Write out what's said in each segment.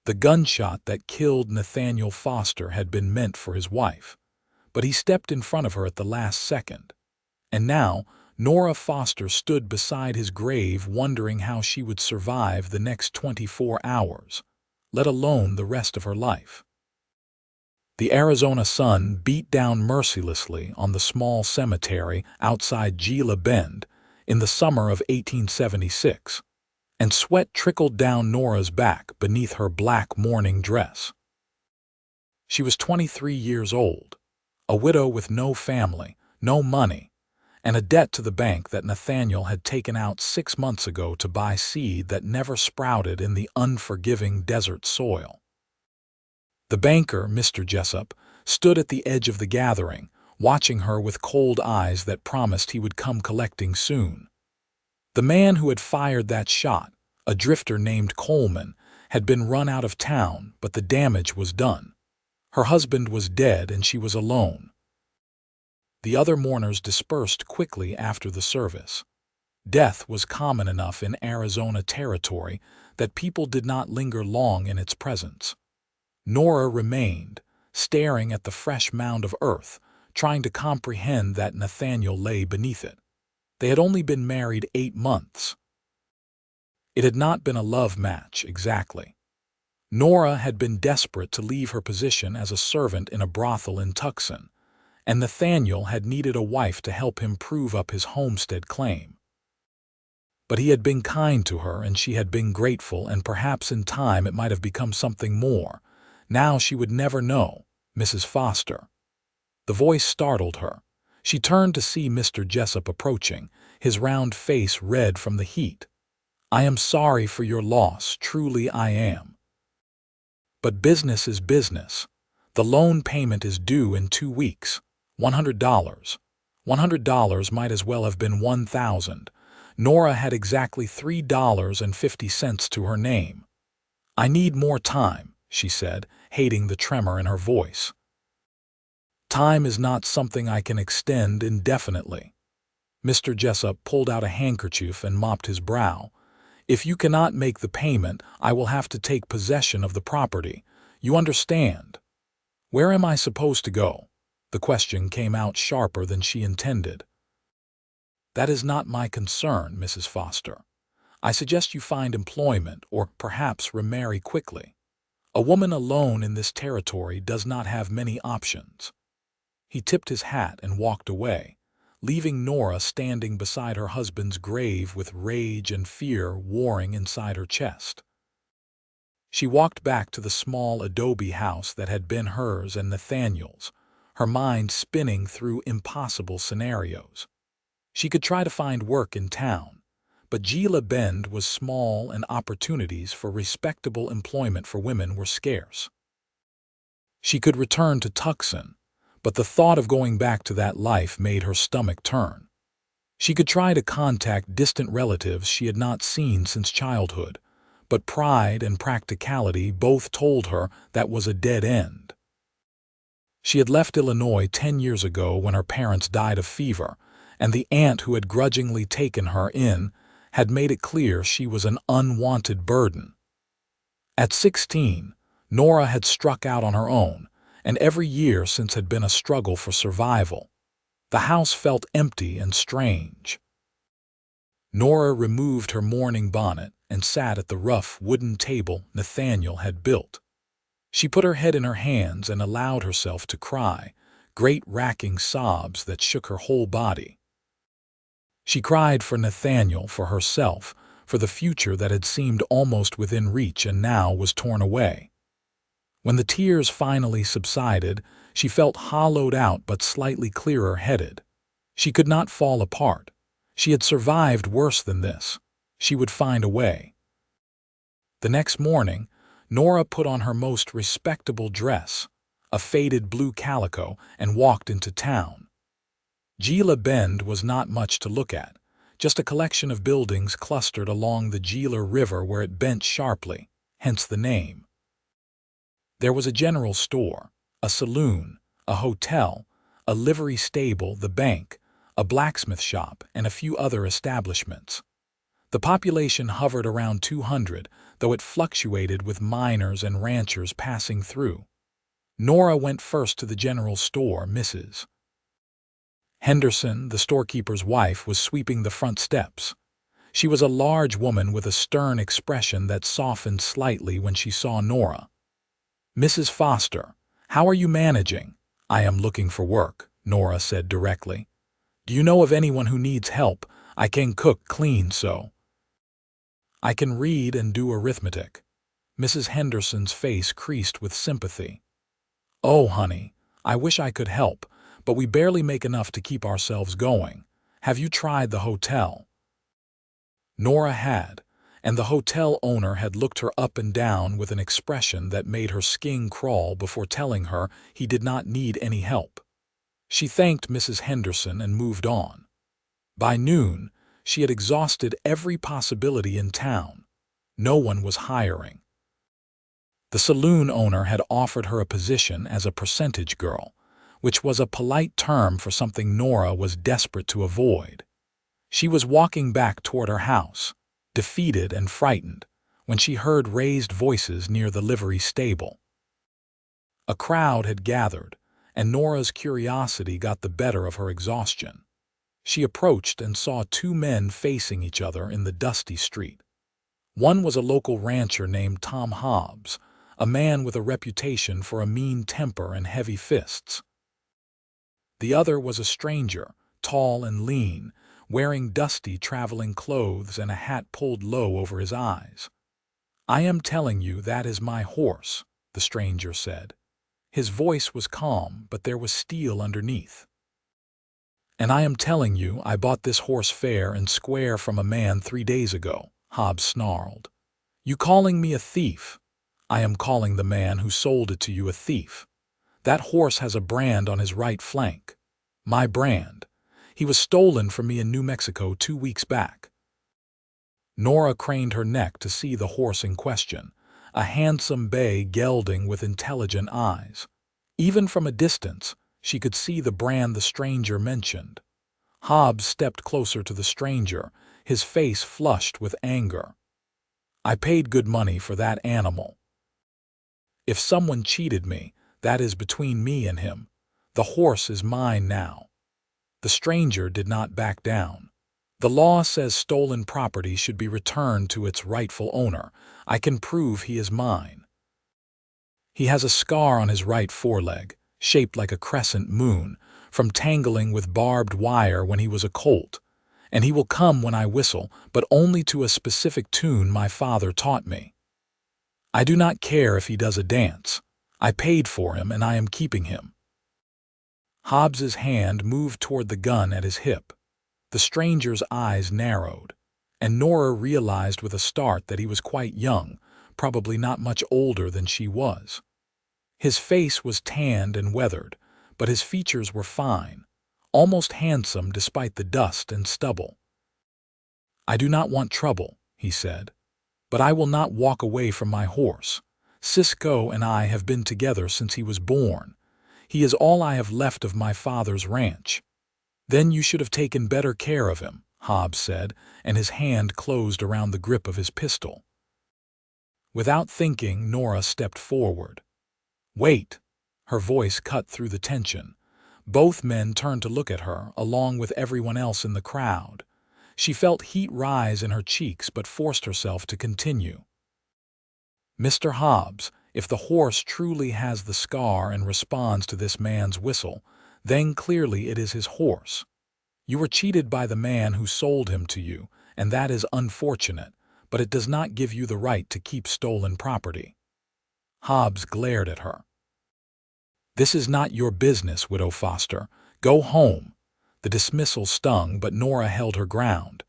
The gunshot that killed Nathaniel Foster had been meant for his wife, but he stepped in front of her at the last second. And now, Nora Foster stood beside his grave wondering how she would survive the next 24 hours, let alone the rest of her life. The Arizona sun beat down mercilessly on the small cemetery outside Gila Bend in the summer of 1876, and sweat trickled down Nora's back beneath her black mourning dress. She was 23 years old, a widow with no family, no money, and a debt to the bank that Nathaniel had taken out 6 months ago to buy seed that never sprouted in the unforgiving desert soil. The banker, Mr. Jessup, stood at the edge of the gathering, watching her with cold eyes that promised he would come collecting soon. The man who had fired that shot, a drifter named Coleman, had been run out of town, but the damage was done. Her husband was dead and she was alone. The other mourners dispersed quickly after the service. Death was common enough in Arizona territory that people did not linger long in its presence. Nora remained, staring at the fresh mound of earth, trying to comprehend that Nathaniel lay beneath it. They had only been married 8 months. It had not been a love match, exactly. Nora had been desperate to leave her position as a servant in a brothel in Tucson, and Nathaniel had needed a wife to help him prove up his homestead claim. But he had been kind to her and she had been grateful, and perhaps in time it might have become something more. Now she would never know. Mrs. Foster. The voice startled her. She turned to see Mr. Jessup approaching, his round face red from the heat. "I am sorry for your loss, truly I am. But business is business. The loan payment is due in 2 weeks. $100. $100 might as well have been 1,000. Nora had exactly $3.50 to her name. "I need more time," she said, hating the tremor in her voice. "Time is not something I can extend indefinitely." Mr. Jessup pulled out a handkerchief and mopped his brow. "If you cannot make the payment, I will have to take possession of the property. You understand?" "Where am I supposed to go?" The question came out sharper than she intended. "That is not my concern, Mrs. Foster. I suggest you find employment or perhaps remarry quickly. A woman alone in this territory does not have many options." He tipped his hat and walked away, leaving Nora standing beside her husband's grave with rage and fear warring inside her chest. She walked back to the small adobe house that had been hers and Nathaniel's, her mind spinning through impossible scenarios. She could try to find work in town, but Gila Bend was small and opportunities for respectable employment for women were scarce. She could return to Tucson, but the thought of going back to that life made her stomach turn. She could try to contact distant relatives she had not seen since childhood, but pride and practicality both told her that was a dead end. She had left Illinois 10 years ago when her parents died of fever, and the aunt who had grudgingly taken her in had made it clear she was an unwanted burden. At 16, Nora had struck out on her own, and every year since had been a struggle for survival. The house felt empty and strange. Nora removed her mourning bonnet and sat at the rough wooden table Nathaniel had built. She put her head in her hands and allowed herself to cry, great racking sobs that shook her whole body. She cried for Nathaniel, for herself, for the future that had seemed almost within reach and now was torn away. When the tears finally subsided, she felt hollowed out but slightly clearer-headed. She could not fall apart. She had survived worse than this. She would find a way. The next morning, Nora put on her most respectable dress, a faded blue calico, and walked into town. Gila Bend was not much to look at, just a collection of buildings clustered along the Gila River where it bent sharply, hence the name. There was a general store, a saloon, a hotel, a livery stable, the bank, a blacksmith shop, and a few other establishments. The population hovered around 200, though it fluctuated with miners and ranchers passing through. Nora went first to the general store. Mrs. Henderson, the storekeeper's wife, was sweeping the front steps. She was a large woman with a stern expression that softened slightly when she saw Nora. "Mrs. Foster, how are you managing?" "I am looking for work," Nora said directly. "Do you know of anyone who needs help? I can cook, clean, so I can read and do arithmetic." Mrs. Henderson's face creased with sympathy. "Oh, honey, I wish I could help, but we barely make enough to keep ourselves going. Have you tried the hotel?" Nora had, and the hotel owner had looked her up and down with an expression that made her skin crawl before telling her he did not need any help. She thanked Mrs. Henderson and moved on. By noon, she had exhausted every possibility in town. No one was hiring. The saloon owner had offered her a position as a percentage girl, which was a polite term for something Nora was desperate to avoid. She was walking back toward her house, defeated and frightened, when she heard raised voices near the livery stable. A crowd had gathered, and Nora's curiosity got the better of her exhaustion. She approached and saw two men facing each other in the dusty street. One was a local rancher named Tom Hobbs, a man with a reputation for a mean temper and heavy fists. The other was a stranger, tall and lean, wearing dusty traveling clothes and a hat pulled low over his eyes. "I am telling you that is my horse," the stranger said. His voice was calm, but there was steel underneath. "And I am telling you I bought this horse fair and square from a man 3 days ago," Hobbs snarled. "You calling me a thief? I am calling the man who sold it to you a thief. That horse has a brand on his right flank. My brand. He was stolen from me in New Mexico 2 weeks back." Nora craned her neck to see the horse in question, a handsome bay gelding with intelligent eyes. Even from a distance, she could see the brand the stranger mentioned. Hobbs stepped closer to the stranger, his face flushed with anger. "I paid good money for that animal. If someone cheated me, that is between me and him. The horse is mine now." The stranger did not back down. "The law says stolen property should be returned to its rightful owner. I can prove he is mine. He has a scar on his right foreleg, shaped like a crescent moon, from tangling with barbed wire when he was a colt. And he will come when I whistle, but only to a specific tune my father taught me. I do not care if he does a dance. I paid for him and I am keeping him." Hobbs's hand moved toward the gun at his hip. The stranger's eyes narrowed, and Nora realized with a start that he was quite young, probably not much older than she was. His face was tanned and weathered, but his features were fine, almost handsome despite the dust and stubble. "I do not want trouble," he said, "but I will not walk away from my horse. Cisco and I have been together since he was born. He is all I have left of my father's ranch." "Then you should have taken better care of him," Hobbs said, and his hand closed around the grip of his pistol. Without thinking, Nora stepped forward. "Wait!" Her voice cut through the tension. Both men turned to look at her, along with everyone else in the crowd. She felt heat rise in her cheeks but forced herself to continue. "Mr. Hobbs, if the horse truly has the scar and responds to this man's whistle, then clearly it is his horse. You were cheated by the man who sold him to you, and that is unfortunate, but it does not give you the right to keep stolen property." Hobbs glared at her. "This is not your business, Widow Foster. Go home." The dismissal stung, but Nora held her ground.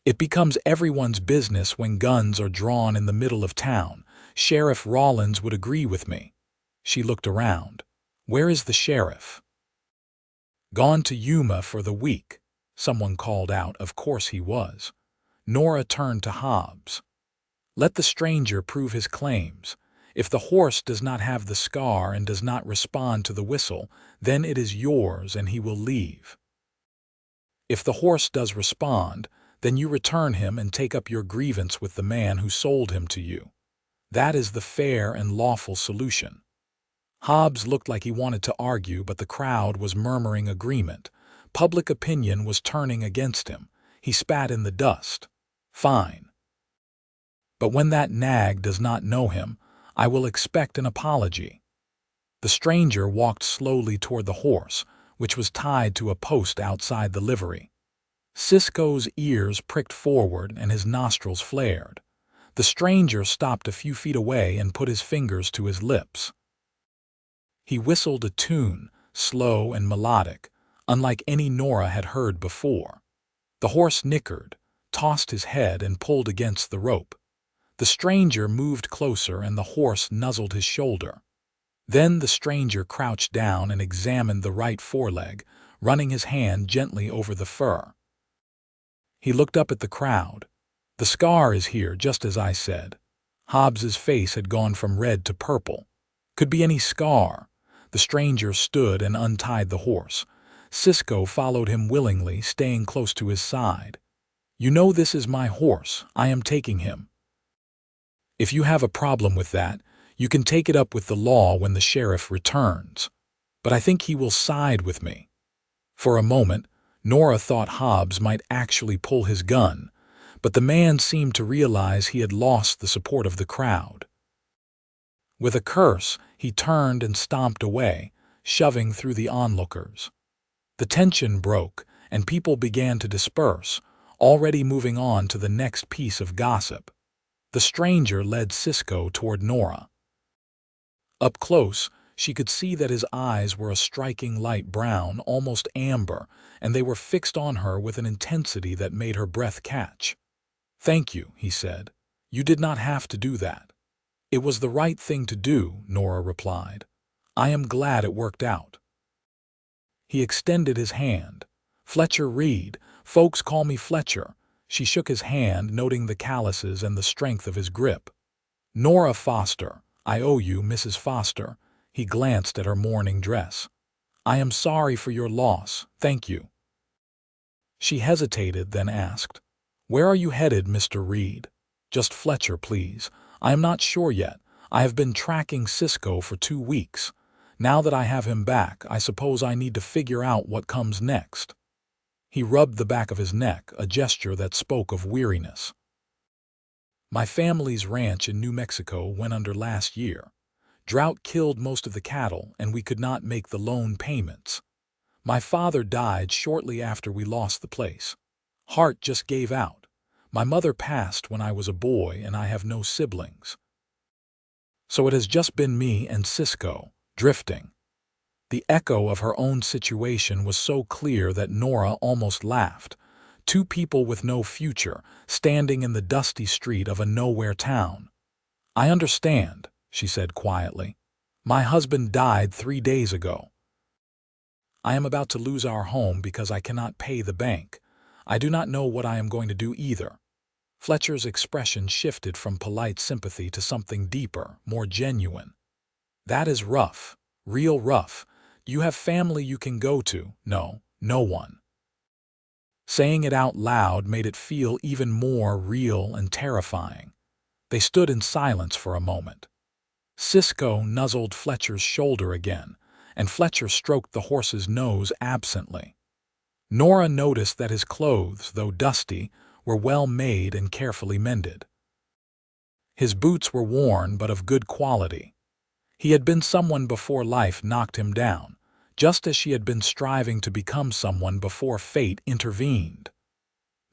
"It becomes everyone's business when guns are drawn in the middle of town. Sheriff Rollins would agree with me." She looked around. "Where is the sheriff?" "Gone to Yuma for the week," someone called out. Of course he was. Nora turned to Hobbs. "Let the stranger prove his claims. If the horse does not have the scar and does not respond to the whistle, then it is yours and he will leave. If the horse does respond, then you return him and take up your grievance with the man who sold him to you. That is the fair and lawful solution." Hobbs looked like he wanted to argue, but the crowd was murmuring agreement. Public opinion was turning against him. He spat in the dust. "Fine. But when that nag does not know him, I will expect an apology." The stranger walked slowly toward the horse, which was tied to a post outside the livery. Cisco's ears pricked forward and his nostrils flared. The stranger stopped a few feet away and put his fingers to his lips. He whistled a tune, slow and melodic, unlike any Nora had heard before. The horse nickered, tossed his head, and pulled against the rope. The stranger moved closer and the horse nuzzled his shoulder. Then the stranger crouched down and examined the right foreleg, running his hand gently over the fur. He looked up at the crowd. "The scar is here, just as I said." Hobbs's face had gone from red to purple. "Could be any scar." The stranger stood and untied the horse. Cisco followed him willingly, staying close to his side. "You know this is my horse. I am taking him. If you have a problem with that, you can take it up with the law when the sheriff returns. But I think he will side with me." For a moment, Nora thought Hobbs might actually pull his gun, but the man seemed to realize he had lost the support of the crowd. With a curse, he turned and stomped away, shoving through the onlookers. The tension broke, and people began to disperse, already moving on to the next piece of gossip. The stranger led Cisco toward Nora. Up close, she could see that his eyes were a striking light brown, almost amber, and they were fixed on her with an intensity that made her breath catch. "Thank you," he said. "You did not have to do that." "It was the right thing to do," Nora replied. "I am glad it worked out." He extended his hand. "Fletcher Reed. Folks call me Fletcher." She shook his hand, noting the calluses and the strength of his grip. "Nora Foster. I owe you, Mrs. Foster." He glanced at her mourning dress. "I am sorry for your loss. Thank you." She hesitated, then asked, "Where are you headed, Mr. Reed?" "Just Fletcher, please. I am not sure yet. I have been tracking Cisco for 2 weeks. Now that I have him back, I suppose I need to figure out what comes next." He rubbed the back of his neck, a gesture that spoke of weariness. "My family's ranch in New Mexico went under last year. Drought killed most of the cattle, and we could not make the loan payments. My father died shortly after we lost the place. Heart just gave out. My mother passed when I was a boy, and I have no siblings. So it has just been me and Cisco, drifting." The echo of her own situation was so clear that Nora almost laughed. 2 people with no future, standing in the dusty street of a nowhere town. "I understand," she said quietly. "My husband died 3 days ago. I am about to lose our home because I cannot pay the bank. I do not know what I am going to do either." Fletcher's expression shifted from polite sympathy to something deeper, more genuine. "That is rough, real rough. You have family you can go to." "No, no one." Saying it out loud made it feel even more real and terrifying. They stood in silence for a moment. Cisco nuzzled Fletcher's shoulder again, and Fletcher stroked the horse's nose absently. Nora noticed that his clothes, though dusty, were well made and carefully mended. His boots were worn but of good quality. He had been someone before life knocked him down, just as she had been striving to become someone before fate intervened.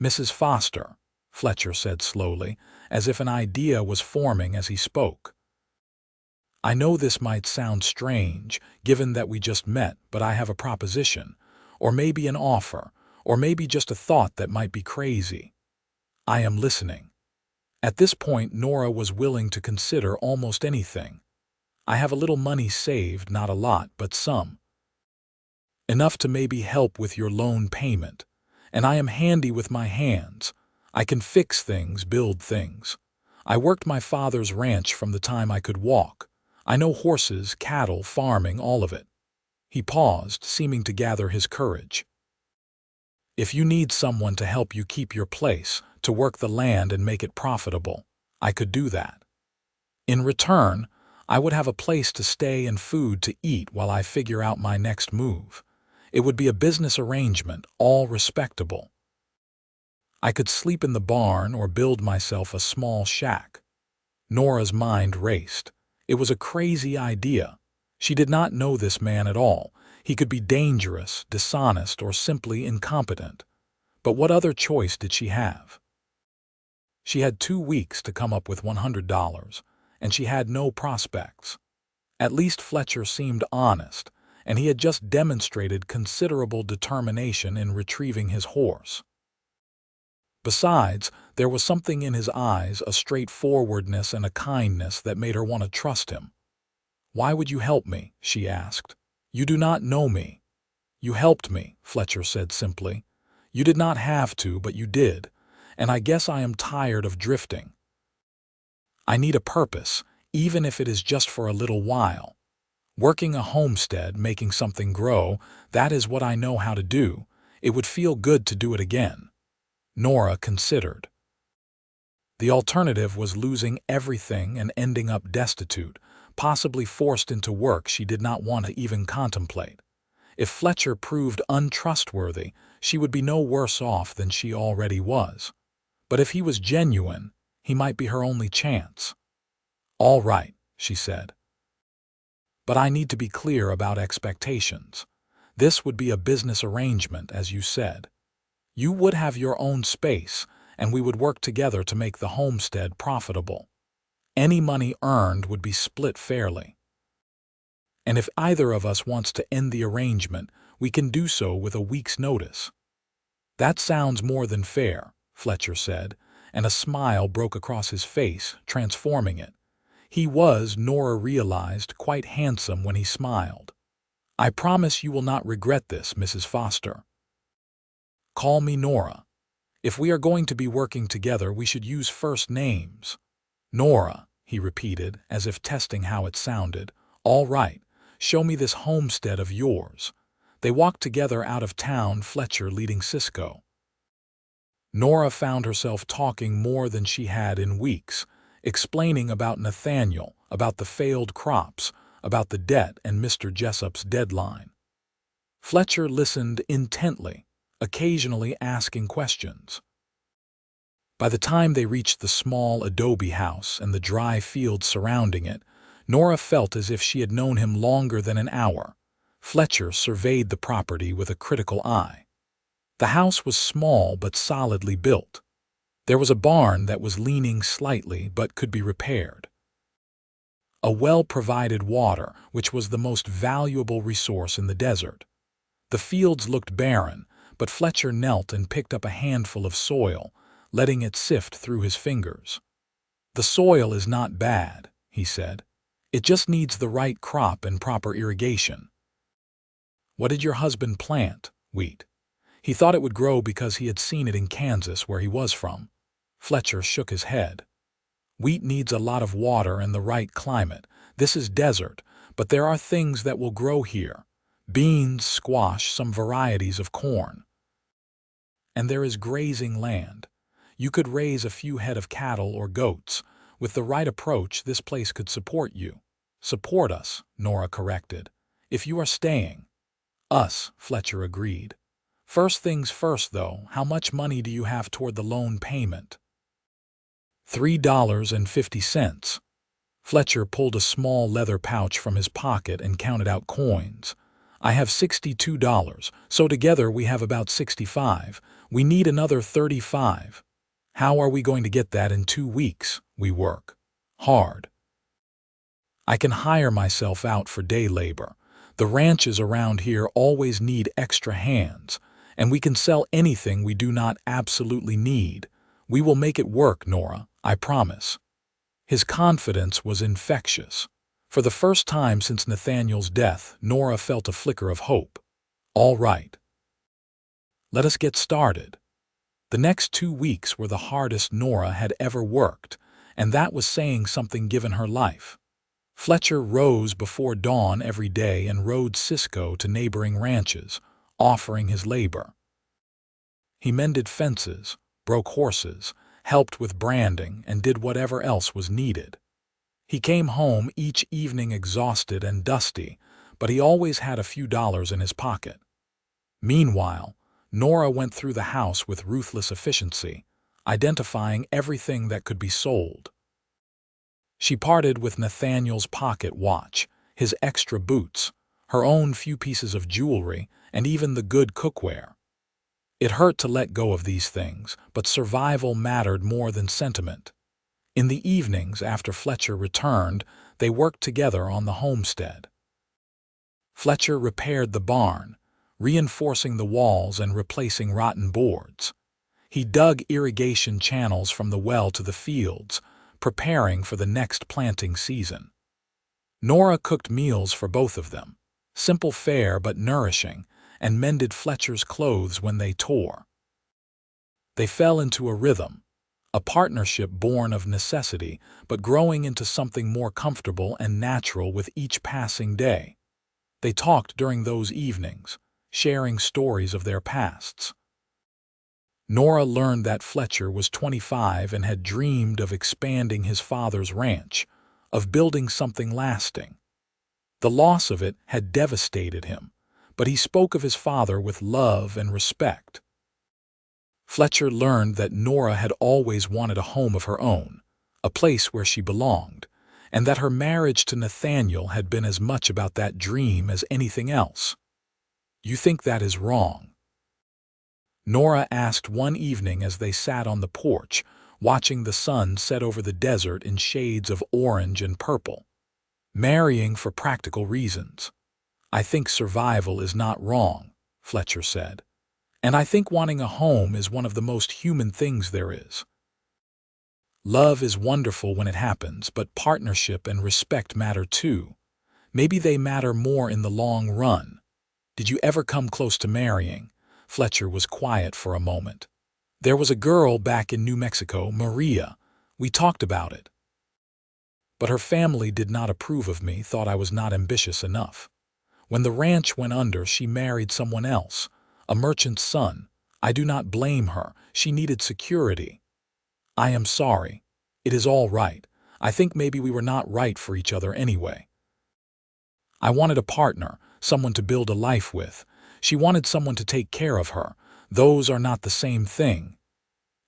"Mrs. Foster," Fletcher said slowly, as if an idea was forming as he spoke. "I know this might sound strange, given that we just met, but I have a proposition, or maybe an offer, or maybe just a thought that might be crazy. I am listening." At this point, Nora was willing to consider almost anything. "I have a little money saved, not a lot, but some. Enough to maybe help with your loan payment. And I am handy with my hands. I can fix things, build things. I worked my father's ranch from the time I could walk. I know horses, cattle, farming, all of it." He paused, seeming to gather his courage. If you need someone to help you keep your place, to work the land and make it profitable, I could do that. In return, I would have a place to stay and food to eat while I figure out my next move. It would be a business arrangement, all respectable. I could sleep in the barn or build myself a small shack. Nora's mind raced. It was a crazy idea. She did not know this man at all. He could be dangerous, dishonest, or simply incompetent. But what other choice did she have? She had 2 weeks to come up with $100, and she had no prospects. At least Fletcher seemed honest, and he had just demonstrated considerable determination in retrieving his horse. Besides, there was something in his eyes, a straightforwardness and a kindness that made her want to trust him. "Why would you help me?" she asked. "You do not know me." "You helped me," Fletcher said simply. "You did not have to, but you did, and I guess I am tired of drifting. I need a purpose, even if it is just for a little while. Working a homestead, making something grow, that is what I know how to do. It would feel good to do it again." Nora considered. The alternative was losing everything and ending up destitute, possibly forced into work she did not want to even contemplate. If Fletcher proved untrustworthy, she would be no worse off than she already was. But if he was genuine, he might be her only chance. "All right," she said. "But I need to be clear about expectations. This would be a business arrangement, as you said. You would have your own space, and we would work together to make the homestead profitable. Any money earned would be split fairly. And if either of us wants to end the arrangement, we can do so with a week's notice." "That sounds more than fair," Fletcher said, and a smile broke across his face, transforming it. He was, Nora realized, quite handsome when he smiled. "I promise you will not regret this, Mrs. Foster. Call me Nora. If we are going to be working together, we should use first names." "Nora," he repeated, as if testing how it sounded. "All right, show me this homestead of yours." They walked together out of town, Fletcher leading Cisco. Nora found herself talking more than she had in weeks, explaining about Nathaniel, about the failed crops, about the debt and Mr. Jessup's deadline. Fletcher listened intently, occasionally asking questions. By the time they reached the small adobe house and the dry fields surrounding it, Nora felt as if she had known him longer than an hour. Fletcher surveyed the property with a critical eye. The house was small but solidly built. There was a barn that was leaning slightly but could be repaired. A well provided water, which was the most valuable resource in the desert. The fields looked barren, but Fletcher knelt and picked up a handful of soil, letting it sift through his fingers. "The soil is not bad," he said. "It just needs the right crop and proper irrigation." "What did your husband plant?" "Wheat. He thought it would grow because he had seen it in Kansas, where he was from." Fletcher shook his head. "Wheat needs a lot of water and the right climate. This is desert, but there are things that will grow here. Beans, squash, some varieties of corn. And there is grazing land. You could raise a few head of cattle or goats. With the right approach, this place could support you." "Support us," Nora corrected. "If you are staying." "Us," Fletcher agreed. "First things first, though, how much money do you have toward the loan payment?" $3.50. Fletcher pulled a small leather pouch from his pocket and counted out coins. "I have $62, so together we have about 65. We need another 35. How are we going to get that in 2 weeks? We work hard. I can hire myself out for day labor. The ranches around here always need extra hands, and we can sell anything we do not absolutely need. We will make it work, Nora, I promise." His confidence was infectious. For the first time since Nathaniel's death, Nora felt a flicker of hope. "All right. Let us get started." The next 2 weeks were the hardest Nora had ever worked, and that was saying something given her life. Fletcher rose before dawn every day and rode Cisco to neighboring ranches, offering his labor. He mended fences, broke horses, helped with branding, and did whatever else was needed. He came home each evening exhausted and dusty, but he always had a few dollars in his pocket. Meanwhile, Nora went through the house with ruthless efficiency, identifying everything that could be sold. She parted with Nathaniel's pocket watch, his extra boots, her own few pieces of jewelry, and even the good cookware. It hurt to let go of these things, but survival mattered more than sentiment. In the evenings after Fletcher returned, they worked together on the homestead. Fletcher repaired the barn, reinforcing the walls and replacing rotten boards. He dug irrigation channels from the well to the fields, preparing for the next planting season. Nora cooked meals for both of them, simple fare but nourishing, and mended Fletcher's clothes when they tore. They fell into a rhythm, a partnership born of necessity but growing into something more comfortable and natural with each passing day. They talked during those evenings, sharing stories of their pasts. Nora learned that Fletcher was 25 and had dreamed of expanding his father's ranch, of building something lasting. The loss of it had devastated him, but he spoke of his father with love and respect. Fletcher learned that Nora had always wanted a home of her own, a place where she belonged, and that her marriage to Nathaniel had been as much about that dream as anything else. "You think that is wrong?" Nora asked one evening as they sat on the porch, watching the sun set over the desert in shades of orange and purple. "Marrying for practical reasons. I think survival is not wrong," Fletcher said. "And I think wanting a home is one of the most human things there is. Love is wonderful when it happens, but partnership and respect matter too. Maybe they matter more in the long run. Did you ever come close to marrying?" Fletcher was quiet for a moment. "There was a girl back in New Mexico, Maria. We talked about it. But her family did not approve of me, thought I was not ambitious enough. When the ranch went under, she married someone else, a merchant's son. I do not blame her. She needed security. I am sorry. It is all right. I think maybe we were not right for each other anyway. I wanted a partner, someone to build a life with. She wanted someone to take care of her. Those are not the same thing."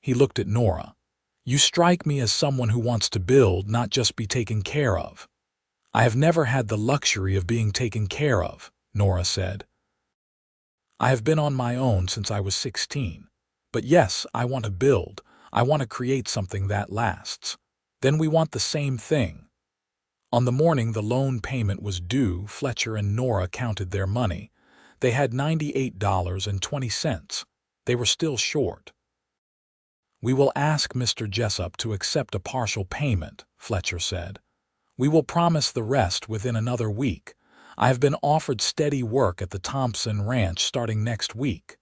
He looked at Nora. "You strike me as someone who wants to build, not just be taken care of." "I have never had the luxury of being taken care of," Nora said. "I have been on my own since I was 16. But yes, I want to build. I want to create something that lasts. Then we want the same thing." On the morning the loan payment was due, Fletcher and Nora counted their money. They had $98.20. They were still short. "We will ask Mr. Jessup to accept a partial payment," Fletcher said. "We will promise the rest within another week. I have been offered steady work at the Thompson Ranch starting next week.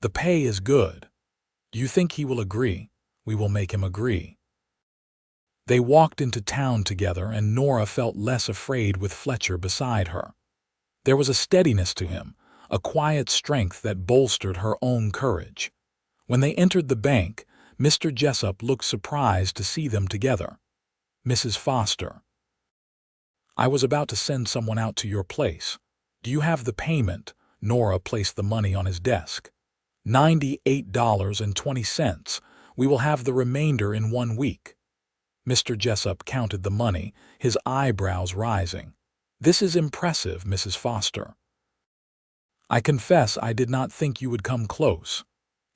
The pay is good. Do you think he will agree? We will make him agree." They walked into town together, and Nora felt less afraid with Fletcher beside her. There was a steadiness to him, a quiet strength that bolstered her own courage. When they entered the bank, Mr. Jessup looked surprised to see them together. "Mrs. Foster, I was about to send someone out to your place. Do you have the payment?" Nora placed the money on his desk. $98.20. We will have the remainder in 1 week. Mr. Jessup counted the money, his eyebrows rising. "This is impressive, Mrs. Foster. I confess I did not think you would come close."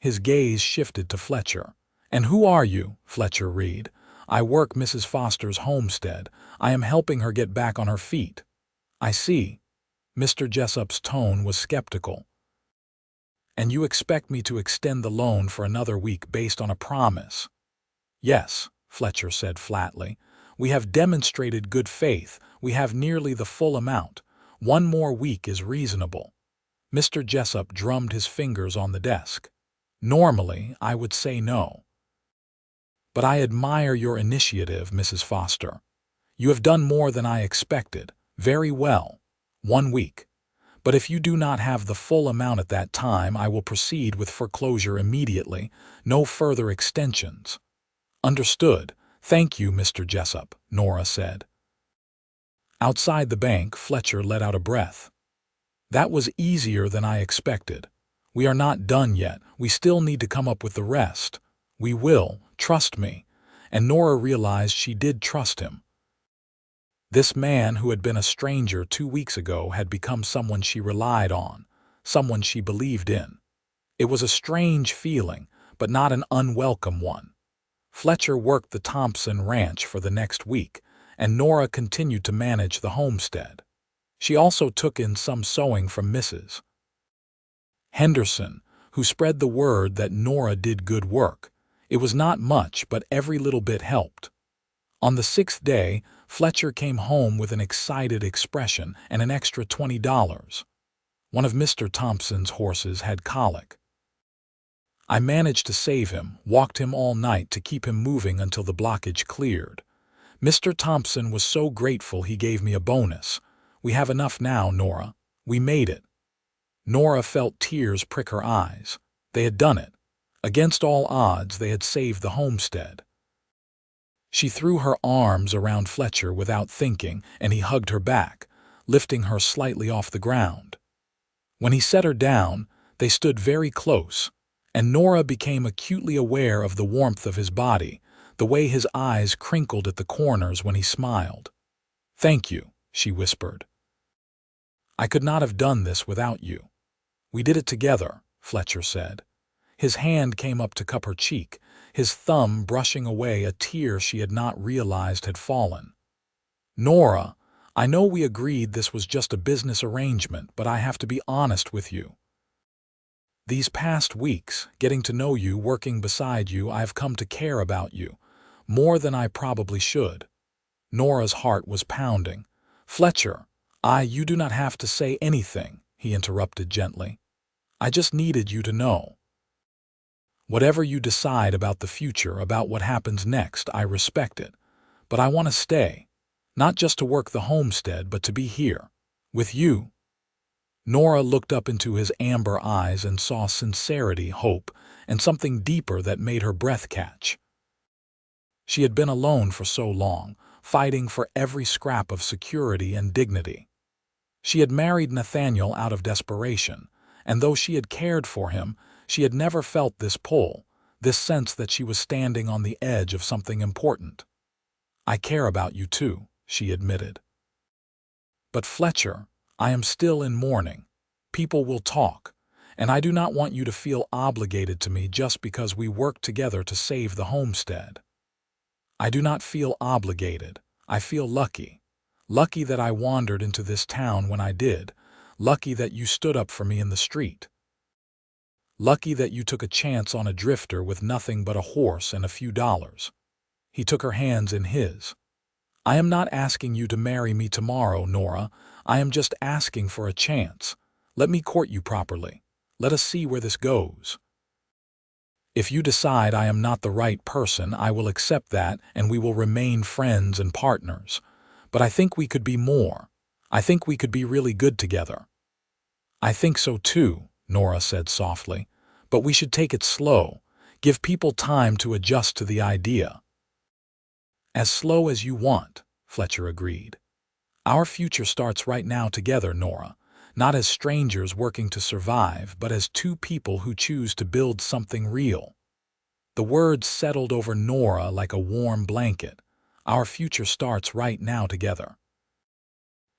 His gaze shifted to Fletcher. "And who are you?" "Fletcher Reed. I work Mrs. Foster's homestead. I am helping her get back on her feet." "I see." Mr. Jessup's tone was skeptical. "And you expect me to extend the loan for another week based on a promise?" "Yes," Fletcher said flatly. "We have demonstrated good faith. We have nearly the full amount. 1 more week is reasonable." Mr. Jessup drummed his fingers on the desk. "Normally, I would say no. But I admire your initiative, Mrs. Foster. You have done more than I expected. Very well. 1 week. But if you do not have the full amount at that time, I will proceed with foreclosure immediately. No further extensions." "Understood. Thank you, Mr. Jessup," Nora said. Outside the bank, Fletcher let out a breath. "That was easier than I expected. We are not done yet. We still need to come up with the rest. We will, trust me." And Nora realized she did trust him. This man who had been a stranger 2 weeks ago had become someone she relied on, someone she believed in. It was a strange feeling, but not an unwelcome one. Fletcher worked the Thompson ranch for the next week, and Nora continued to manage the homestead. She also took in some sewing from Mrs. Henderson, who spread the word that Nora did good work. It was not much, but every little bit helped. On the 6th day, Fletcher came home with an excited expression and an extra $20. One of Mr. Thompson's horses had colic. I managed to save him, walked him all night to keep him moving until the blockage cleared. Mr. Thompson was so grateful he gave me a bonus. We have enough now, Nora. We made it. Nora felt tears prick her eyes. They had done it. Against all odds, they had saved the homestead. She threw her arms around Fletcher without thinking, and he hugged her back, lifting her slightly off the ground. When he set her down, they stood very close, and Nora became acutely aware of the warmth of his body, the way his eyes crinkled at the corners when he smiled. "Thank you," she whispered. "I could not have done this without you." "We did it together," Fletcher said. His hand came up to cup her cheek, his thumb brushing away a tear she had not realized had fallen. "Nora, I know we agreed this was just a business arrangement, but I have to be honest with you. These past weeks, getting to know you, working beside you, I have come to care about you, more than I probably should." Nora's heart was pounding. "Fletcher, you do not have to say anything," he interrupted gently. "I just needed you to know. Whatever you decide about the future, about what happens next, I respect it. But I want to stay, not just to work the homestead, but to be here, with you." Nora looked up into his amber eyes and saw sincerity, hope, and something deeper that made her breath catch. She had been alone for so long, fighting for every scrap of security and dignity. She had married Nathaniel out of desperation, and though she had cared for him, she had never felt this pull, this sense that she was standing on the edge of something important. "I care about you too," she admitted. "But Fletcher, I am still in mourning. People will talk, and I do not want you to feel obligated to me just because we worked together to save the homestead." "I do not feel obligated. I feel lucky. Lucky that I wandered into this town when I did. Lucky that you stood up for me in the street. Lucky that you took a chance on a drifter with nothing but a horse and a few dollars." He took her hands in his. "I am not asking you to marry me tomorrow, Nora. I am just asking for a chance. Let me court you properly. Let us see where this goes. If you decide I am not the right person, I will accept that and we will remain friends and partners. But I think we could be more. I think we could be really good together." "I think so too," Nora said softly. "But we should take it slow. Give people time to adjust to the idea." "As slow as you want," Fletcher agreed. "Our future starts right now together, Nora. Not as strangers working to survive, but as two people who choose to build something real." The words settled over Nora like a warm blanket. Our future starts right now together.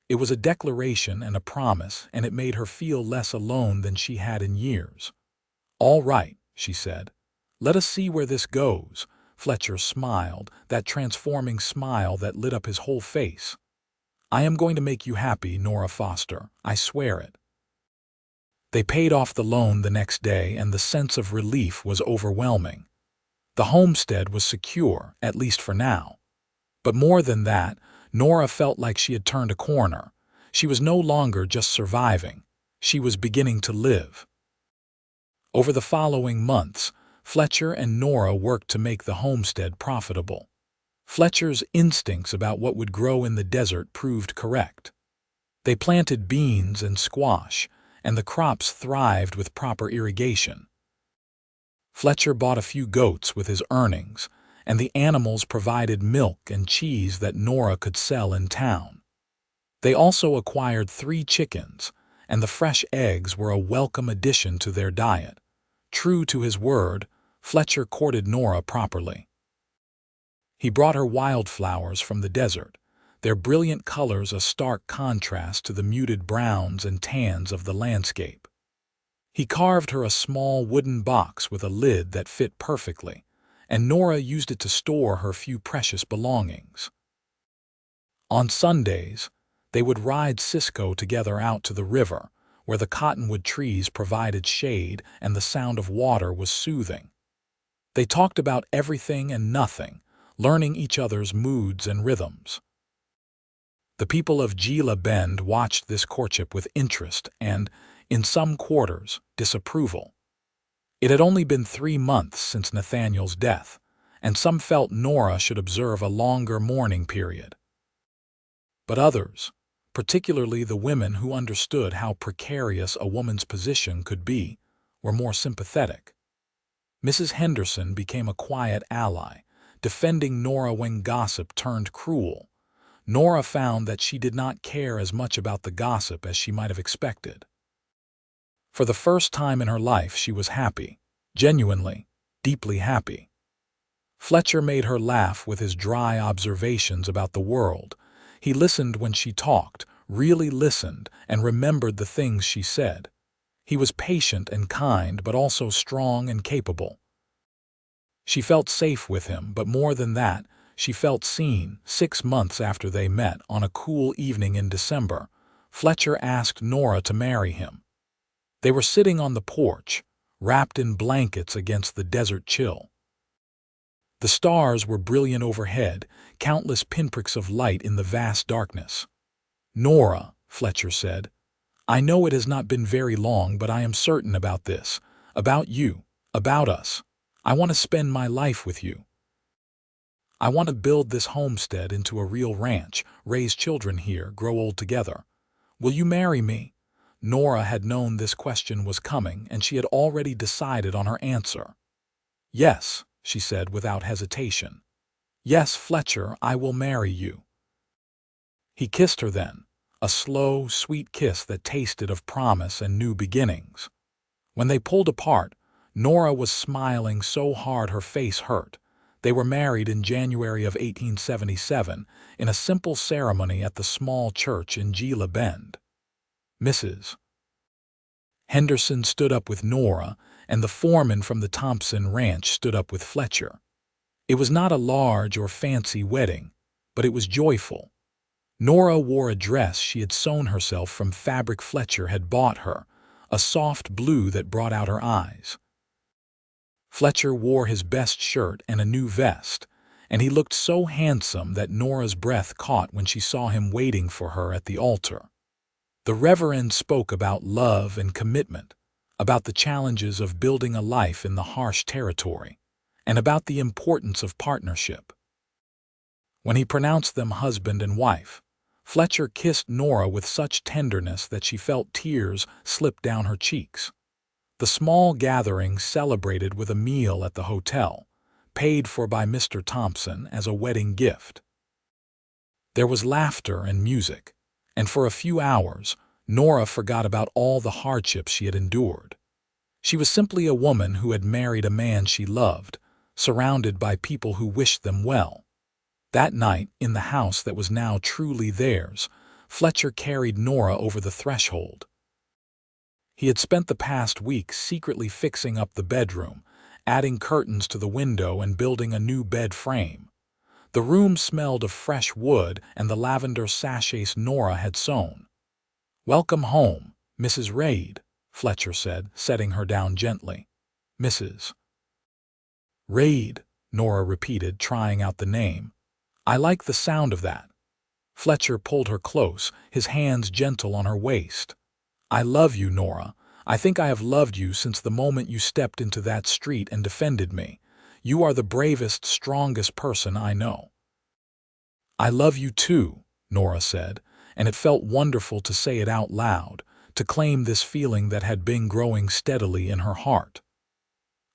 It was a declaration and a promise, and it made her feel less alone than she had in years. "All right," she said. "Let us see where this goes." Fletcher smiled, that transforming smile that lit up his whole face. "I am going to make you happy, Nora Foster. I swear it." They paid off the loan the next day, and the sense of relief was overwhelming. The homestead was secure, at least for now. But more than that, Nora felt like she had turned a corner. She was no longer just surviving. She was beginning to live. Over the following months, Fletcher and Nora worked to make the homestead profitable. Fletcher's instincts about what would grow in the desert proved correct. They planted beans and squash, and the crops thrived with proper irrigation. Fletcher bought a few goats with his earnings, and the animals provided milk and cheese that Nora could sell in town. They also acquired 3 chickens, and the fresh eggs were a welcome addition to their diet. True to his word, Fletcher courted Nora properly. He brought her wildflowers from the desert, their brilliant colors a stark contrast to the muted browns and tans of the landscape. He carved her a small wooden box with a lid that fit perfectly, and Nora used it to store her few precious belongings. On Sundays, they would ride Cisco together out to the river, where the cottonwood trees provided shade and the sound of water was soothing. They talked about everything and nothing, learning each other's moods and rhythms. The people of Gila Bend watched this courtship with interest and, in some quarters, disapproval. It had only been 3 months since Nathaniel's death, and some felt Nora should observe a longer mourning period. But others, particularly the women who understood how precarious a woman's position could be, were more sympathetic. Mrs. Henderson became a quiet ally, defending Nora when gossip turned cruel. Nora found that she did not care as much about the gossip as she might have expected. For the first time in her life, she was happy, genuinely, deeply happy. Fletcher made her laugh with his dry observations about the world. He listened when she talked, really listened, and remembered the things she said. He was patient and kind, but also strong and capable. She felt safe with him, but more than that, she felt seen. 6 months after they met, on a cool evening in December, Fletcher asked Nora to marry him. They were sitting on the porch, wrapped in blankets against the desert chill. The stars were brilliant overhead, countless pinpricks of light in the vast darkness. "Nora," Fletcher said, "I know it has not been very long, but I am certain about this, about you, about us. I want to spend my life with you. I want to build this homestead into a real ranch, raise children here, grow old together. Will you marry me?" Nora had known this question was coming, and she had already decided on her answer. "Yes," she said without hesitation. "Yes, Fletcher, I will marry you." He kissed her then, a slow, sweet kiss that tasted of promise and new beginnings. When they pulled apart, Nora was smiling so hard her face hurt. They were married in January of 1877 in a simple ceremony at the small church in Gila Bend. Mrs. Henderson stood up with Nora, and the foreman from the Thompson Ranch stood up with Fletcher. It was not a large or fancy wedding, but it was joyful. Nora wore a dress she had sewn herself from fabric Fletcher had bought her, a soft blue that brought out her eyes. Fletcher wore his best shirt and a new vest, and he looked so handsome that Nora's breath caught when she saw him waiting for her at the altar. The Reverend spoke about love and commitment, about the challenges of building a life in the harsh territory, and about the importance of partnership. When he pronounced them husband and wife, Fletcher kissed Nora with such tenderness that she felt tears slip down her cheeks. The small gathering celebrated with a meal at the hotel, paid for by Mr. Thompson as a wedding gift. There was laughter and music, and for a few hours, Nora forgot about all the hardships she had endured. She was simply a woman who had married a man she loved, surrounded by people who wished them well. That night, in the house that was now truly theirs, Fletcher carried Nora over the threshold. He had spent the past week secretly fixing up the bedroom, adding curtains to the window and building a new bed frame. The room smelled of fresh wood and the lavender sachets Nora had sewn. "Welcome home, Mrs. Reed," Fletcher said, setting her down gently. "Mrs. Reed," Nora repeated, trying out the name. "I like the sound of that." Fletcher pulled her close, his hands gentle on her waist. "I love you, Nora. I think I have loved you since the moment you stepped into that street and defended me. You are the bravest, strongest person I know." "I love you too," Nora said, and it felt wonderful to say it out loud, to claim this feeling that had been growing steadily in her heart.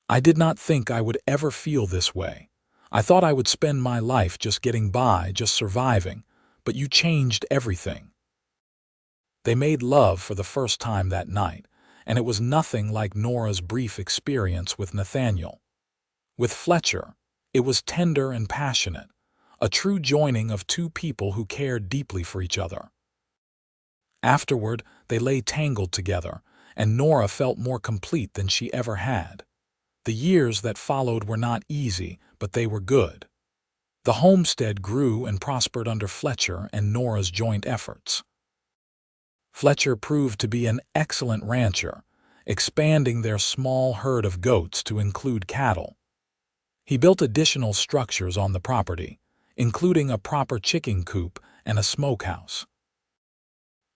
"I did not think I would ever feel this way. I thought I would spend my life just getting by, just surviving, but you changed everything." They made love for the first time that night, and it was nothing like Nora's brief experience with Nathaniel. With Fletcher, it was tender and passionate, a true joining of two people who cared deeply for each other. Afterward, they lay tangled together, and Nora felt more complete than she ever had. The years that followed were not easy, but they were good. The homestead grew and prospered under Fletcher and Nora's joint efforts. Fletcher proved to be an excellent rancher, expanding their small herd of goats to include cattle. He built additional structures on the property, including a proper chicken coop and a smokehouse.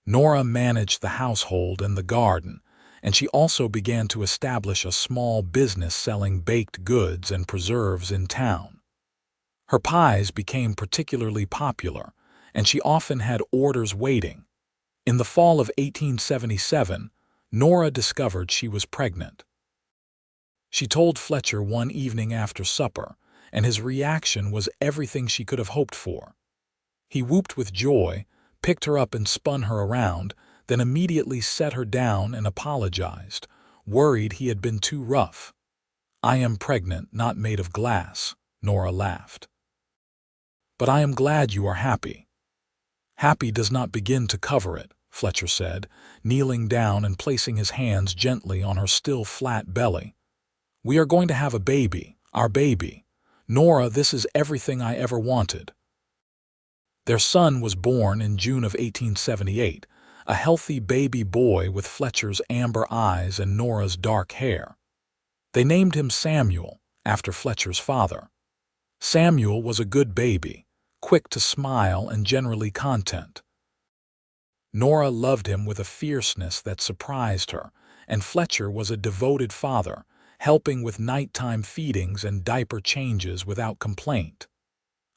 Nora managed the household and the garden, and she also began to establish a small business selling baked goods and preserves in town. Her pies became particularly popular, and she often had orders waiting. In the fall of 1877, Nora discovered she was pregnant. She told Fletcher one evening after supper, and his reaction was everything she could have hoped for. He whooped with joy, picked her up and spun her around, then immediately set her down and apologized, worried he had been too rough. "I am pregnant, not made of glass," Nora laughed. "But I am glad you are happy." "Happy does not begin to cover it," Fletcher said, kneeling down and placing his hands gently on her still flat belly. "We are going to have a baby, our baby. Nora, this is everything I ever wanted." Their son was born in June of 1878, a healthy baby boy with Fletcher's amber eyes and Nora's dark hair. They named him Samuel, after Fletcher's father. Samuel was a good baby, quick to smile and generally content. Nora loved him with a fierceness that surprised her, and Fletcher was a devoted father, helping with nighttime feedings and diaper changes without complaint.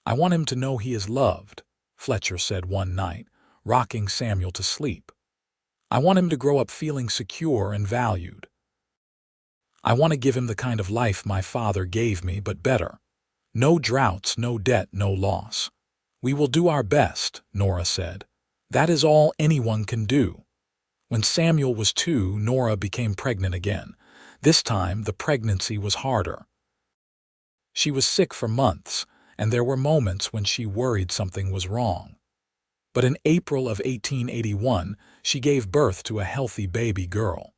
"I want him to know he is loved," Fletcher said one night, rocking Samuel to sleep. "I want him to grow up feeling secure and valued. I want to give him the kind of life my father gave me, but better. No droughts, no debt, no loss." "We will do our best," Nora said. "That is all anyone can do." When Samuel was 2, Nora became pregnant again. This time, the pregnancy was harder. She was sick for months, and there were moments when she worried something was wrong. But in April of 1881, she gave birth to a healthy baby girl.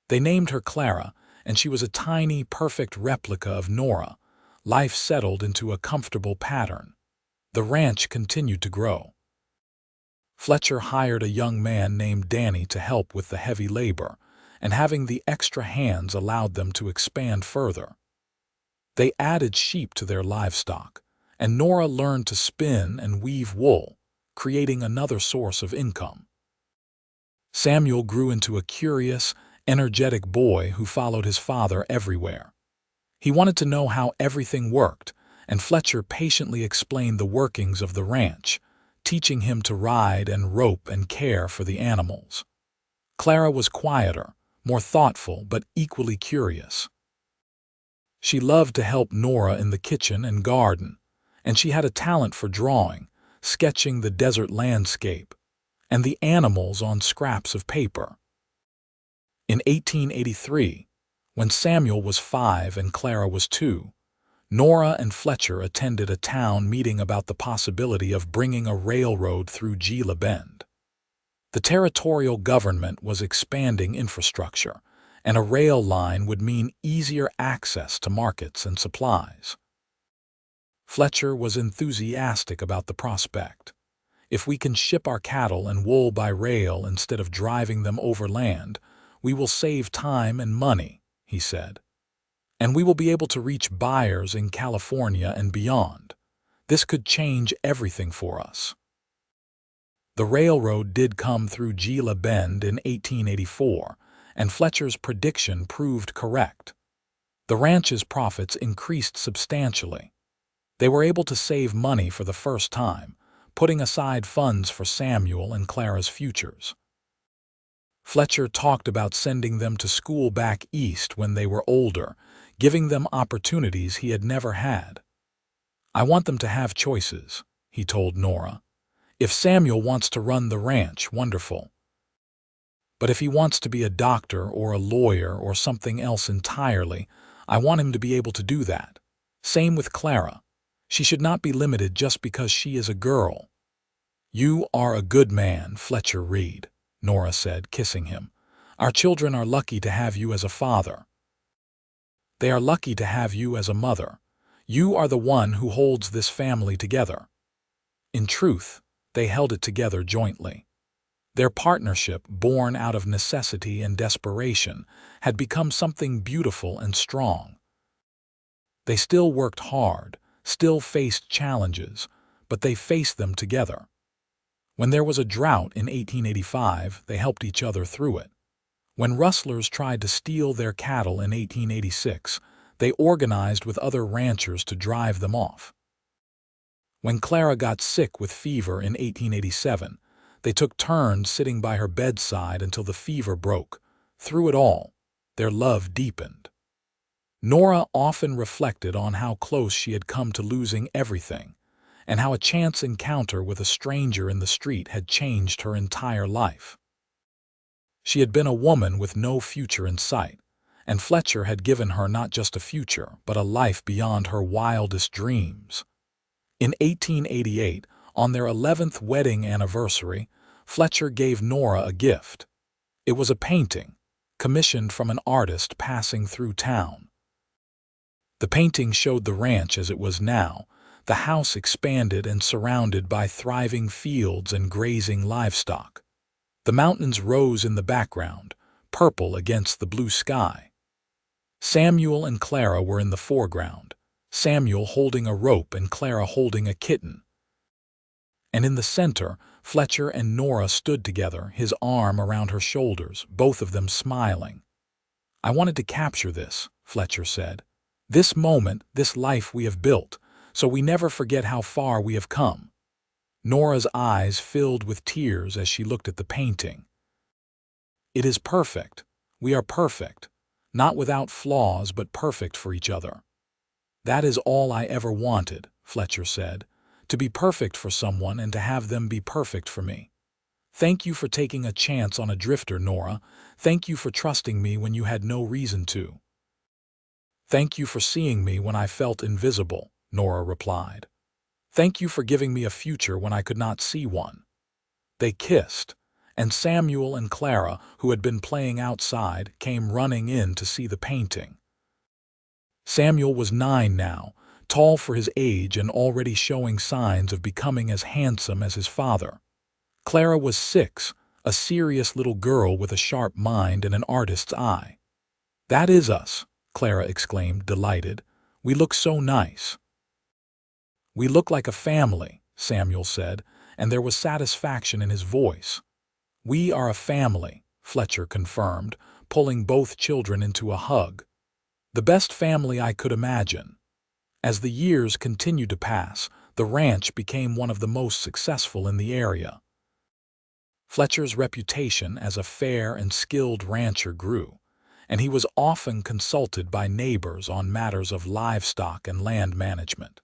They named her Clara, and she was a tiny, perfect replica of Nora. Life settled into a comfortable pattern. The ranch continued to grow. Fletcher hired a young man named Danny to help with the heavy labor, and having the extra hands allowed them to expand further. They added sheep to their livestock, and Nora learned to spin and weave wool, creating another source of income. Samuel grew into a curious, energetic boy who followed his father everywhere. He wanted to know how everything worked, and Fletcher patiently explained the workings of the ranch, teaching him to ride and rope and care for the animals. Clara was quieter, more thoughtful, but equally curious. She loved to help Nora in the kitchen and garden, and she had a talent for drawing, sketching the desert landscape, and the animals on scraps of paper. In 1883, when Samuel was 5 and Clara was 2, Nora and Fletcher attended a town meeting about the possibility of bringing a railroad through Gila Bend. The territorial government was expanding infrastructure, and a rail line would mean easier access to markets and supplies. Fletcher was enthusiastic about the prospect. "If we can ship our cattle and wool by rail instead of driving them overland, we will save time and money," he said. "And we will be able to reach buyers in California and beyond. This could change everything for us." The railroad did come through Gila Bend in 1884, and Fletcher's prediction proved correct. The ranch's profits increased substantially. They were able to save money for the first time, putting aside funds for Samuel and Clara's futures. Fletcher talked about sending them to school back east when they were older, giving them opportunities he had never had. "I want them to have choices," he told Nora. "If Samuel wants to run the ranch, wonderful. But if he wants to be a doctor or a lawyer or something else entirely, I want him to be able to do that. Same with Clara. She should not be limited just because she is a girl." "You are a good man, Fletcher Reed," Nora said, kissing him. "Our children are lucky to have you as a father. They are lucky to have you as a mother. You are the one who holds this family together." In truth, they held it together jointly. Their partnership, born out of necessity and desperation, had become something beautiful and strong. They still worked hard, still faced challenges, but they faced them together. When there was a drought in 1885, they helped each other through it. When rustlers tried to steal their cattle in 1886, they organized with other ranchers to drive them off. When Clara got sick with fever in 1887, they took turns sitting by her bedside until the fever broke. Through it all, their love deepened. Nora often reflected on how close she had come to losing everything, and how a chance encounter with a stranger in the street had changed her entire life. She had been a woman with no future in sight, and Fletcher had given her not just a future, but a life beyond her wildest dreams. In 1888, on their 11th wedding anniversary, Fletcher gave Nora a gift. It was a painting, commissioned from an artist passing through town. The painting showed the ranch as it was now, the house expanded and surrounded by thriving fields and grazing livestock. The mountains rose in the background, purple against the blue sky. Samuel and Clara were in the foreground, Samuel holding a rope and Clara holding a kitten. And in the center, Fletcher and Nora stood together, his arm around her shoulders, both of them smiling. "I wanted to capture this," Fletcher said. "This moment, this life we have built, so we never forget how far we have come." Nora's eyes filled with tears as she looked at the painting. "It is perfect. We are perfect. Not without flaws, but perfect for each other." "That is all I ever wanted," Fletcher said, "to be perfect for someone and to have them be perfect for me. Thank you for taking a chance on a drifter, Nora. Thank you for trusting me when you had no reason to." "Thank you for seeing me when I felt invisible," Nora replied. "Thank you for giving me a future when I could not see one." They kissed, and Samuel and Clara, who had been playing outside, came running in to see the painting. Samuel was 9 now, tall for his age and already showing signs of becoming as handsome as his father. Clara was 6, a serious little girl with a sharp mind and an artist's eye. "That is us," Clara exclaimed, delighted. "We look so nice." "We look like a family," Samuel said, and there was satisfaction in his voice. "We are a family," Fletcher confirmed, pulling both children into a hug. "The best family I could imagine." As the years continued to pass, the ranch became one of the most successful in the area. Fletcher's reputation as a fair and skilled rancher grew, and he was often consulted by neighbors on matters of livestock and land management.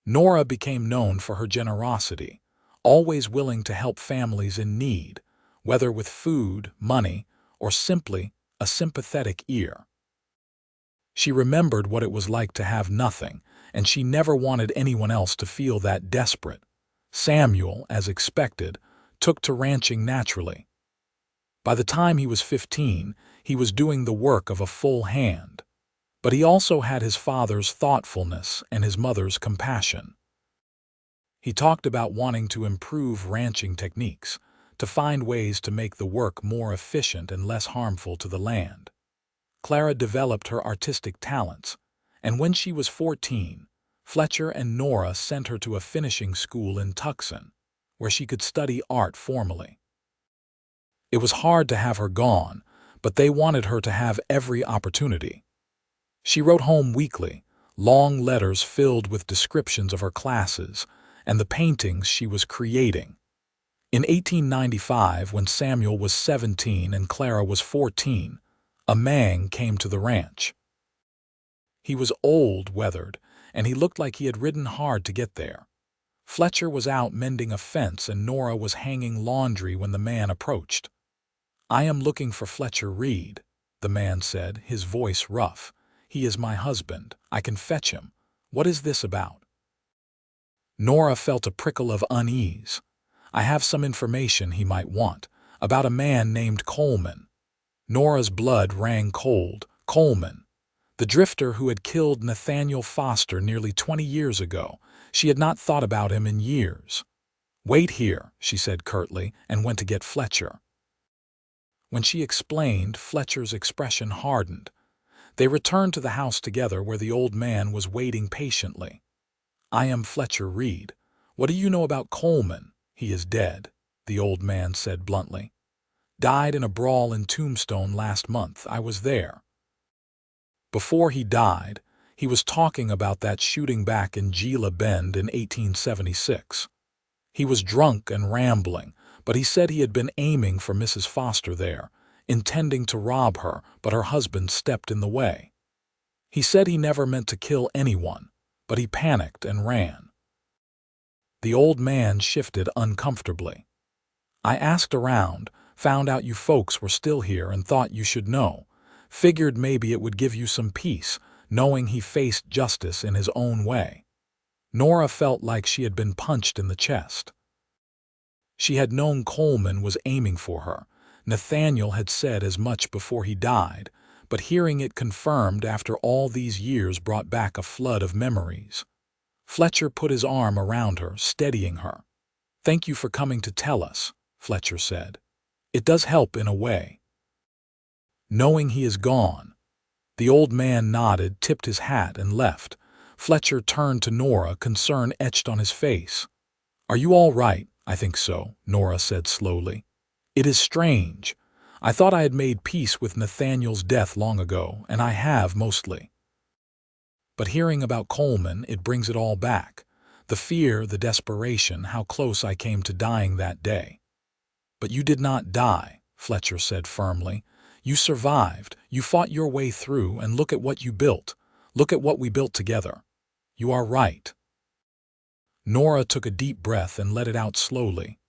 Nora became known for her generosity, always willing to help families in need, whether with food, money, or simply a sympathetic ear. She remembered what it was like to have nothing, and she never wanted anyone else to feel that desperate. Samuel, as expected, took to ranching naturally. By the time he was 15, he was doing the work of a full hand. But he also had his father's thoughtfulness and his mother's compassion. He talked about wanting to improve ranching techniques, to find ways to make the work more efficient and less harmful to the land. Clara developed her artistic talents, and when she was 14, Fletcher and Nora sent her to a finishing school in Tucson, where she could study art formally. It was hard to have her gone, but they wanted her to have every opportunity. She wrote home weekly, long letters filled with descriptions of her classes, and the paintings she was creating. In 1895, when Samuel was 17 and Clara was 14, a man came to the ranch. He was old, weathered, and he looked like he had ridden hard to get there. Fletcher was out mending a fence and Nora was hanging laundry when the man approached. "I am looking for Fletcher Reed," the man said, his voice rough. "He is my husband. I can fetch him. What is this about?" Nora felt a prickle of unease. "I have some information he might want, about a man named Coleman." Nora's blood rang cold. Coleman, the drifter who had killed Nathaniel Foster nearly 20 years ago. She had not thought about him in years. "Wait here," she said curtly, and went to get Fletcher. When she explained, Fletcher's expression hardened. They returned to the house together where the old man was waiting patiently. "I am Fletcher Reed. What do you know about Coleman?" "He is dead," the old man said bluntly. "Died in a brawl in Tombstone last month. I was there." Before he died, he was talking about that shooting back in Gila Bend in 1876. He was drunk and rambling, but he said he had been aiming for Mrs. Foster there, intending to rob her, but her husband stepped in the way. He said he never meant to kill anyone, but he panicked and ran. The old man shifted uncomfortably. "I asked around, found out you folks were still here and thought you should know. Figured maybe it would give you some peace, knowing he faced justice in his own way." Nora felt like she had been punched in the chest. She had known Coleman was aiming for her. Nathaniel had said as much before he died, but hearing it confirmed after all these years brought back a flood of memories. Fletcher put his arm around her, steadying her. "Thank you for coming to tell us," Fletcher said. "It does help in a way." "Knowing he is gone." The old man nodded, tipped his hat, and left. Fletcher turned to Nora, concern etched on his face. "Are you all right?" "I think so," Nora said slowly. "It is strange. I thought I had made peace with Nathaniel's death long ago, and I have mostly. But hearing about Coleman, it brings it all back. The fear, the desperation, how close I came to dying that day." "But you did not die," Fletcher said firmly. "You survived, you fought your way through, and look at what you built. Look at what we built together. You are right." Nora took a deep breath and let it out slowly.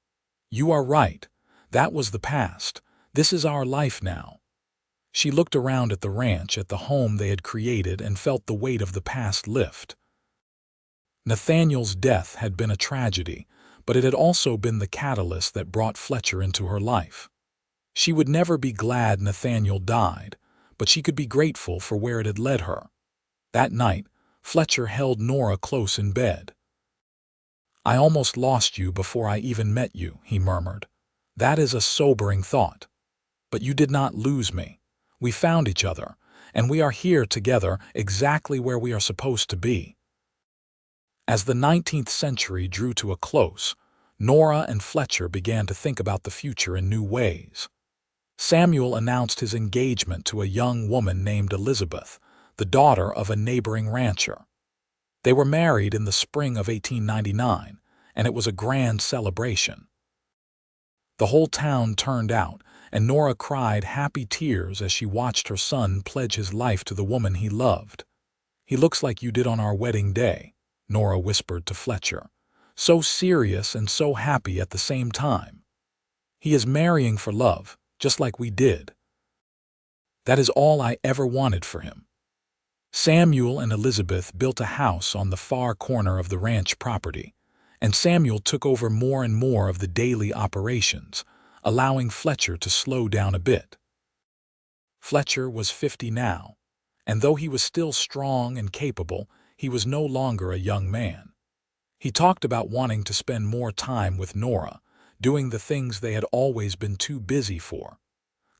"You are right. That was the past. This is our life now." She looked around at the ranch, at the home they had created, and felt the weight of the past lift. Nathaniel's death had been a tragedy, but it had also been the catalyst that brought Fletcher into her life. She would never be glad Nathaniel died, but she could be grateful for where it had led her. That night, Fletcher held Nora close in bed. "I almost lost you before I even met you," he murmured. "That is a sobering thought. But you did not lose me. We found each other, and we are here together exactly where we are supposed to be." As the 19th century drew to a close, Nora and Fletcher began to think about the future in new ways. Samuel announced his engagement to a young woman named Elizabeth, the daughter of a neighboring rancher. They were married in the spring of 1899, and it was a grand celebration. The whole town turned out, and Nora cried happy tears as she watched her son pledge his life to the woman he loved. "He looks like you did on our wedding day," Nora whispered to Fletcher. "So serious and so happy at the same time. He is marrying for love, just like we did. That is all I ever wanted for him." Samuel and Elizabeth built a house on the far corner of the ranch property, and Samuel took over more and more of the daily operations, allowing Fletcher to slow down a bit. Fletcher was 50 now, and though he was still strong and capable, he was no longer a young man. He talked about wanting to spend more time with Nora, doing the things they had always been too busy for.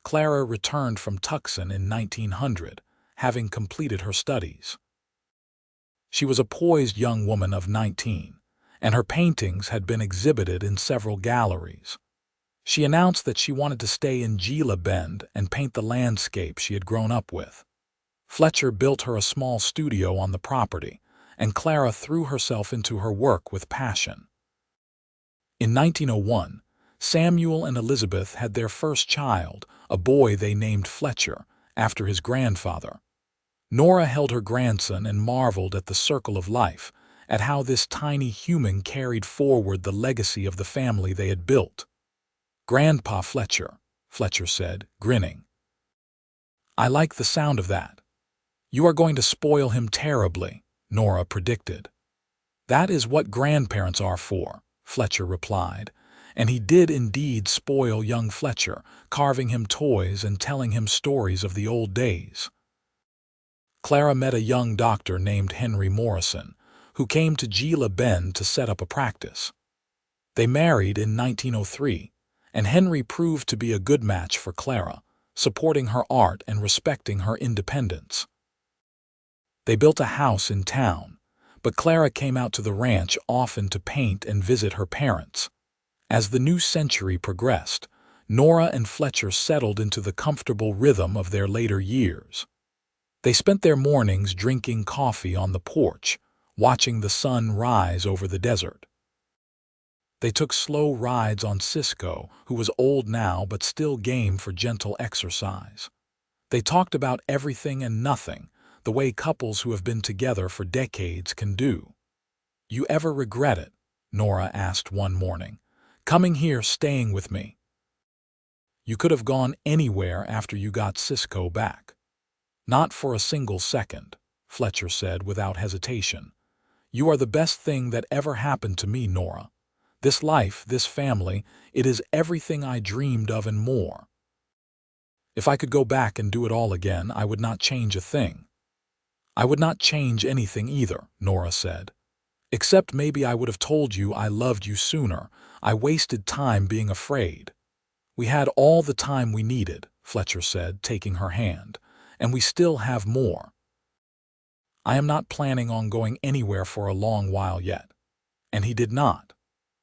Clara returned from Tucson in 1900, having completed her studies. She was a poised young woman of 19, and her paintings had been exhibited in several galleries. She announced that she wanted to stay in Gila Bend and paint the landscape she had grown up with. Fletcher built her a small studio on the property, and Clara threw herself into her work with passion. In 1901, Samuel and Elizabeth had their first child, a boy they named Fletcher, after his grandfather. Nora held her grandson and marveled at the circle of life, at how this tiny human carried forward the legacy of the family they had built. "Grandpa Fletcher," Fletcher said, grinning. "I like the sound of that." "You are going to spoil him terribly," Nora predicted. "That is what grandparents are for," Fletcher replied, and he did indeed spoil young Fletcher, carving him toys and telling him stories of the old days. Clara met a young doctor named Henry Morrison, who came to Gila Bend to set up a practice. They married in 1903, and Henry proved to be a good match for Clara, supporting her art and respecting her independence. They built a house in town, but Clara came out to the ranch often to paint and visit her parents. As the new century progressed, Nora and Fletcher settled into the comfortable rhythm of their later years. They spent their mornings drinking coffee on the porch, watching the sun rise over the desert. They took slow rides on Cisco, who was old now but still game for gentle exercise. They talked about everything and nothing, the way couples who have been together for decades can do. "You ever regret it?" Nora asked one morning. "Coming here, staying with me?" "You could have gone anywhere after you got Cisco back." "Not for a single second," Fletcher said without hesitation. "You are the best thing that ever happened to me, Nora. This life, this family, it is everything I dreamed of and more. If I could go back and do it all again, I would not change a thing." "I would not change anything either," Nora said. "Except maybe I would have told you I loved you sooner. I wasted time being afraid." "We had all the time we needed," Fletcher said, taking her hand, "and we still have more. I am not planning on going anywhere for a long while yet." And he did not.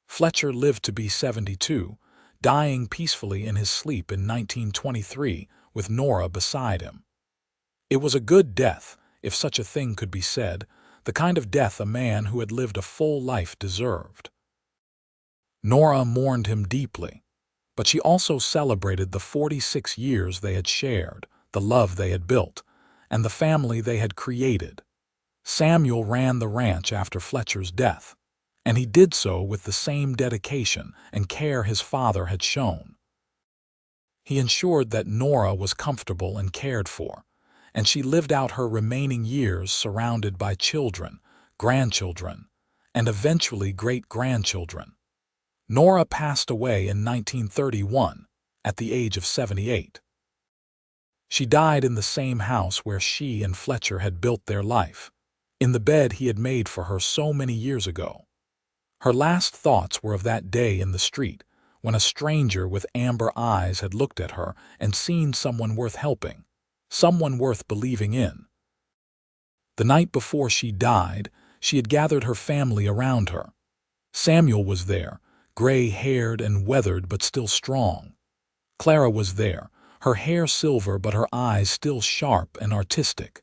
Fletcher lived to be 72, dying peacefully in his sleep in 1923 with Nora beside him. It was a good death, if such a thing could be said, the kind of death a man who had lived a full life deserved. Nora mourned him deeply, but she also celebrated the 46 years they had shared, the love they had built, and the family they had created. Samuel ran the ranch after Fletcher's death, and he did so with the same dedication and care his father had shown. He ensured that Nora was comfortable and cared for, and she lived out her remaining years surrounded by children, grandchildren, and eventually great-grandchildren. Nora passed away in 1931, at the age of 78. She died in the same house where she and Fletcher had built their life, in the bed he had made for her so many years ago. Her last thoughts were of that day in the street, when a stranger with amber eyes had looked at her and seen someone worth helping, someone worth believing in. The night before she died, she had gathered her family around her. Samuel was there, gray-haired and weathered but still strong. Clara was there, her hair silver but her eyes still sharp and artistic.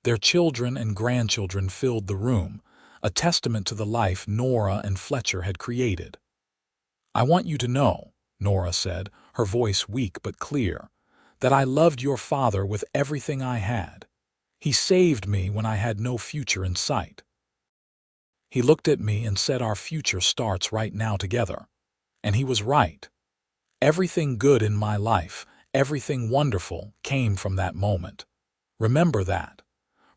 Their children and grandchildren filled the room, a testament to the life Nora and Fletcher had created. "I want you to know," Nora said, her voice weak but clear, "that I loved your father with everything I had. He saved me when I had no future in sight. He looked at me and said our future starts right now together. And he was right. Everything good in my life, everything wonderful, came from that moment. Remember that.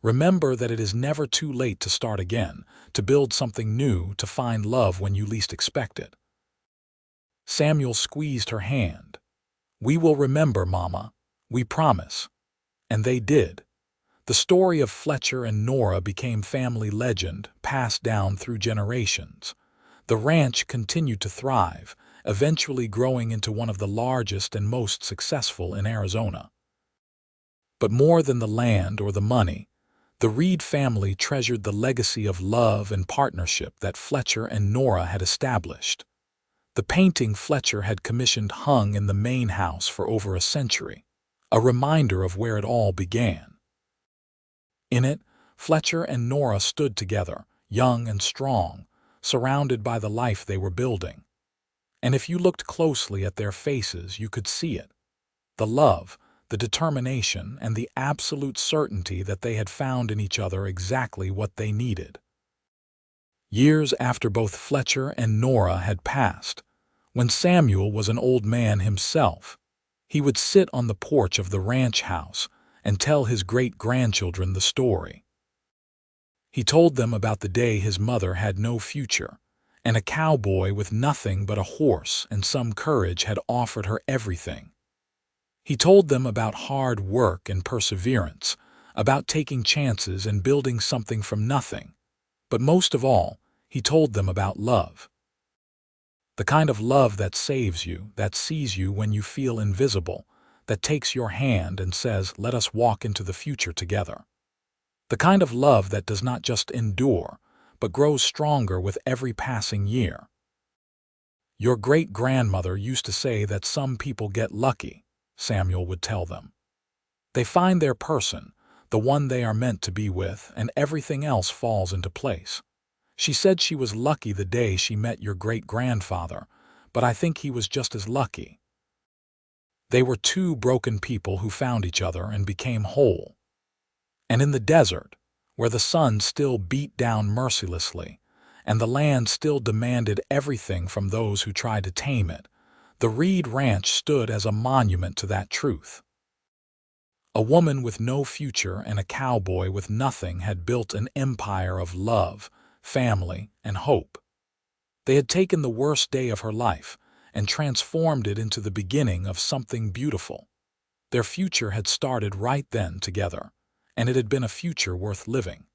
Remember that it is never too late to start again, to build something new, to find love when you least expect it." Samuel squeezed her hand. "We will remember, Mama. We promise." And they did. The story of Fletcher and Nora became family legend, passed down through generations. The ranch continued to thrive, eventually growing into one of the largest and most successful in Arizona. But more than the land or the money, the Reed family treasured the legacy of love and partnership that Fletcher and Nora had established. The painting Fletcher had commissioned hung in the main house for over a century, a reminder of where it all began. In it, Fletcher and Nora stood together, young and strong, surrounded by the life they were building. And if you looked closely at their faces, you could see it. The love, the determination, and the absolute certainty that they had found in each other exactly what they needed. Years after both Fletcher and Nora had passed, when Samuel was an old man himself, he would sit on the porch of the ranch house and tell his great-grandchildren the story. He told them about the day his mother had no future, and a cowboy with nothing but a horse and some courage had offered her everything. He told them about hard work and perseverance, about taking chances and building something from nothing. But most of all, he told them about love. The kind of love that saves you, that sees you when you feel invisible, that takes your hand and says, "Let us walk into the future together." The kind of love that does not just endure, but grows stronger with every passing year. "Your great-grandmother used to say that some people get lucky," Samuel would tell them. "They find their person, the one they are meant to be with, and everything else falls into place. She said she was lucky the day she met your great-grandfather, but I think he was just as lucky. They were two broken people who found each other and became whole. And in the desert, where the sun still beat down mercilessly, and the land still demanded everything from those who tried to tame it, the Reed Ranch stood as a monument to that truth. A woman with no future and a cowboy with nothing had built an empire of love, family, and hope. They had taken the worst day of her life and transformed it into the beginning of something beautiful. Their future had started right then together, and it had been a future worth living.